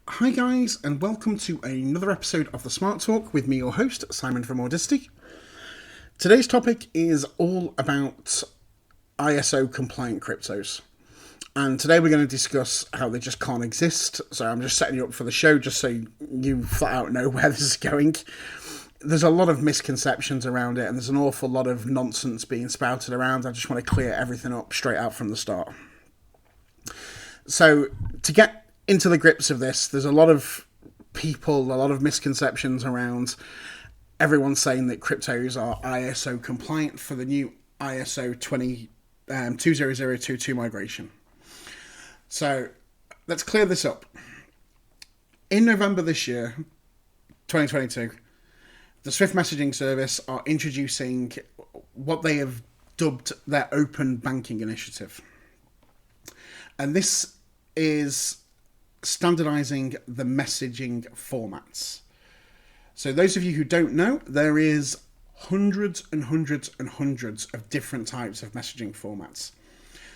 Hi guys, and welcome to another episode of the Smart Talk with me, your host, Simon from Audacity. Today's topic is all about ISO compliant cryptos. And today we're going to discuss how they just can't exist. So I'm just setting you up for the show just so you flat out know where this is going. There's a lot of misconceptions around it and there's an awful lot of nonsense being spouted around. I just want to clear everything up straight out from the start. So to get into the grips of this, there's a lot of people, a lot of misconceptions around everyone saying that cryptos are ISO compliant for the new ISO20022 migration. So let's clear this up. In November this year, 2022, the Swift messaging service are introducing what they have dubbed their open banking initiative. And this is standardizing the messaging formats. So those of you who don't know, there is hundreds and hundreds and hundreds of different types of messaging formats.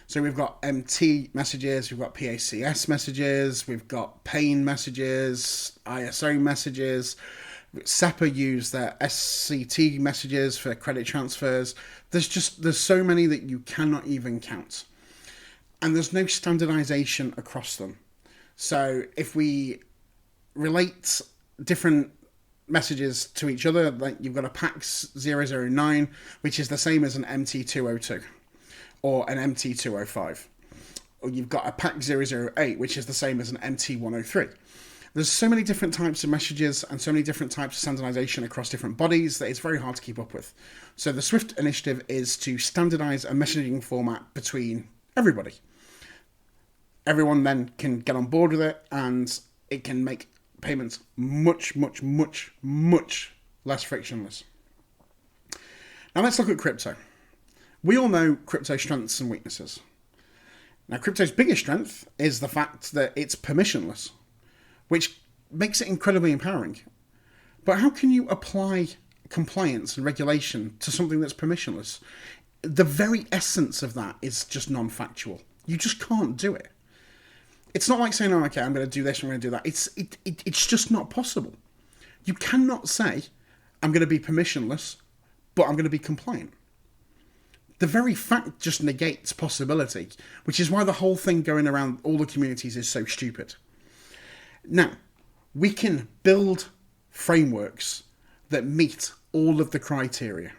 So we've got MT messages, we've got PACS messages, we've got PAIN messages, ISO messages. SEPA use their SCT messages for credit transfers. There's so many that you cannot even count. And there's no standardization across them. So if we relate different messages to each other, like you've got a PAX009, which is the same as an MT202 or an MT205. Or you've got a PAX008, which is the same as an MT103. There's so many different types of messages and so many different types of standardization across different bodies that it's very hard to keep up with. So the Swift initiative is to standardize a messaging format between everybody. Everyone then can get on board with it and it can make payments much, much, much, much less frictionless. Now let's look at crypto. We all know crypto's strengths and weaknesses. Now crypto's biggest strength is the fact that it's permissionless, which makes it incredibly empowering. But how can you apply compliance and regulation to something that's permissionless? The very essence of that is just non-factual. You just can't do it. It's not like saying, oh, okay, I'm going to do this, I'm going to do that. It's just not possible. You cannot say, I'm going to be permissionless, but I'm going to be compliant. The very fact just negates possibility, which is why the whole thing going around all the communities is so stupid. Now, we can build frameworks that meet all of the criteria.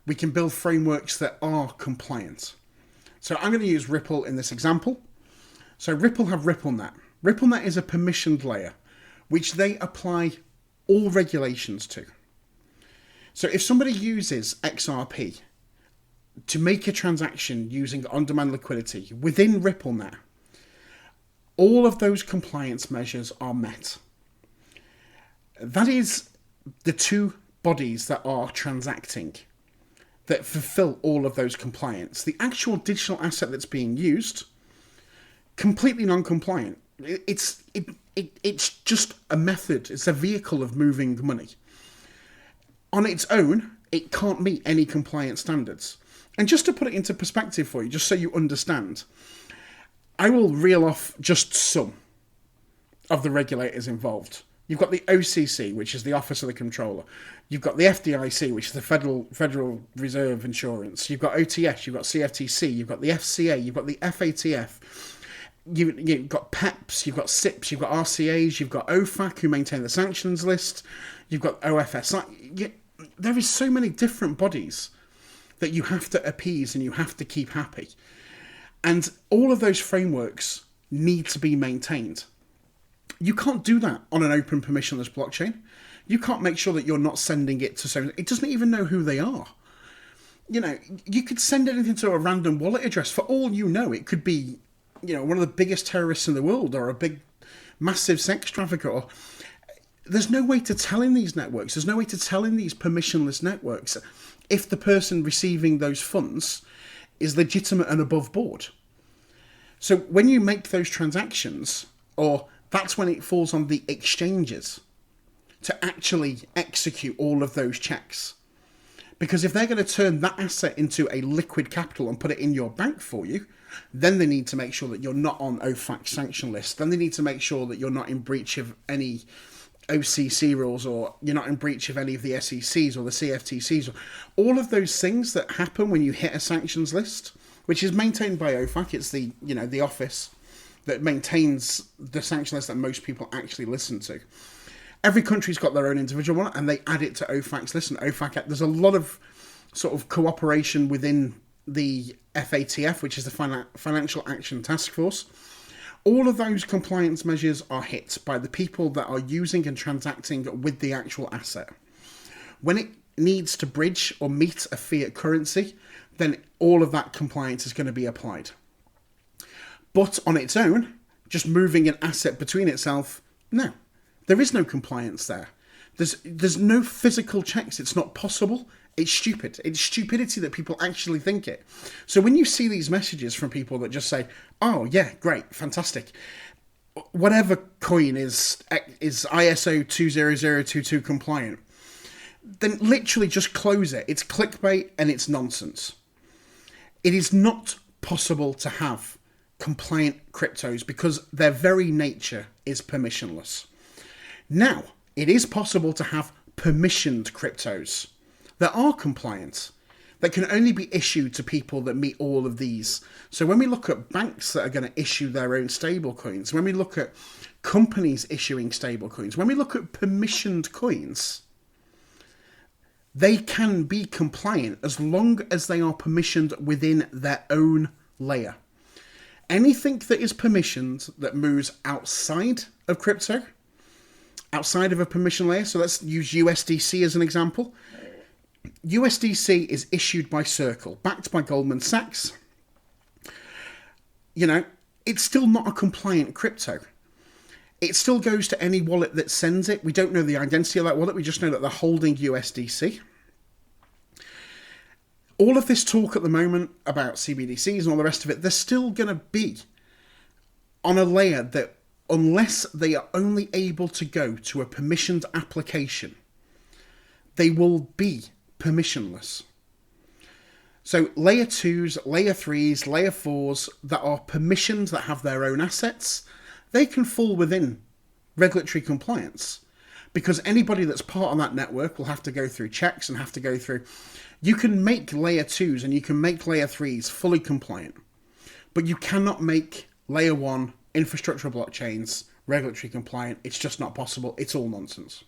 We can build frameworks that are compliant. So I'm going to use Ripple in this example. So Ripple have RippleNet. RippleNet is a permissioned layer, which they apply all regulations to. So if somebody uses XRP to make a transaction using on-demand liquidity within RippleNet, all of those compliance measures are met. That is the two bodies that are transacting that fulfill all of those compliance. The actual digital asset that's being used, completely non-compliant. It's just a method. It's a vehicle of moving money. On its own, it can't meet any compliance standards. And just to put it into perspective for you, just so you understand, I will reel off just some of the regulators involved. You've got the OCC, which is the Office of the Controller. You've got the FDIC, which is the Federal Reserve Insurance. You've got OTS, you've got CFTC, you've got the FCA, you've got the FATF. You've got PEPs, you've got SIPs, you've got RCAs, you've got OFAC, who maintain the sanctions list. You've got OFS. There is so many different bodies that you have to appease and you have to keep happy. And all of those frameworks need to be maintained. You can't do that on an open permissionless blockchain. You can't make sure that you're not sending it to someone. It doesn't even know who they are. You could send anything to a random wallet address. For all you know, it could be, one of the biggest terrorists in the world or a big, massive sex trafficker. There's no way to tell in these networks. There's no way to tell in these permissionless networks if the person receiving those funds is legitimate and above board. So when you make those transactions, or that's when it falls on the exchanges to actually execute all of those checks. Because if they're going to turn that asset into a liquid capital and put it in your bank for you, Then they need to make sure that you're not on OFAC sanction list. Then they need to make sure that you're not in breach of any OCC rules, or you're not in breach of any of the SECs or the CFTCs. All of those things that happen when you hit a sanctions list, which is maintained by OFAC. It's the, the office that maintains the sanction list that most people actually listen to. Every country's got their own individual one, and they add it to OFAC's list. And OFAC, there's a lot of sort of cooperation within the FATF, which is the Financial Action Task Force. All of those compliance measures are hit by the people that are using and transacting with the actual asset. When it needs to bridge or meet a fiat currency, then all of that compliance is going to be applied. But on its own, just moving an asset between itself, no. There is no compliance there. There's no physical checks. It's not possible. It's stupid. It's stupidity that people actually think it. So when you see these messages from people that just say, oh, yeah, great, fantastic, whatever coin is ISO20022 compliant, then literally just close it. It's clickbait and it's nonsense. It is not possible to have compliant cryptos because their very nature is permissionless. Now, it is possible to have permissioned cryptos that are compliant, that can only be issued to people that meet all of these. So when we look at banks that are going to issue their own stablecoins, when we look at companies issuing stablecoins, when we look at permissioned coins, they can be compliant as long as they are permissioned within their own layer. Anything that is permissioned that moves outside of crypto, outside of a permission layer, so let's use USDC as an example. USDC is issued by Circle, backed by Goldman Sachs. It's still not a compliant crypto. It still goes to any wallet that sends it. We don't know the identity of that wallet. We just know that they're holding USDC. All of this talk at the moment about CBDCs and all the rest of it, they're still going to be on a layer that, unless they are only able to go to a permissioned application, they will be permissionless. So layer 2s, layer 3s, layer 4s that are permissioned, that have their own assets, they can fall within regulatory compliance, because anybody that's part of that network will have to go through checks and have to go through. You can make layer 2s and you can make layer 3s fully compliant, but you cannot make layer 1 infrastructural blockchains regulatory compliant. It's just not possible. It's all nonsense.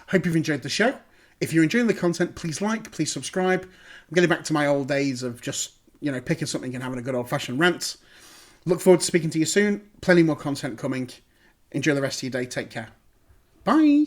Hope you've enjoyed the show. If you're enjoying the content, please like, please subscribe. I'm getting back to my old days of just, picking something and having a good old-fashioned rant. Look forward to speaking to you soon. Plenty more content coming. Enjoy the rest of your day. Take care. Bye.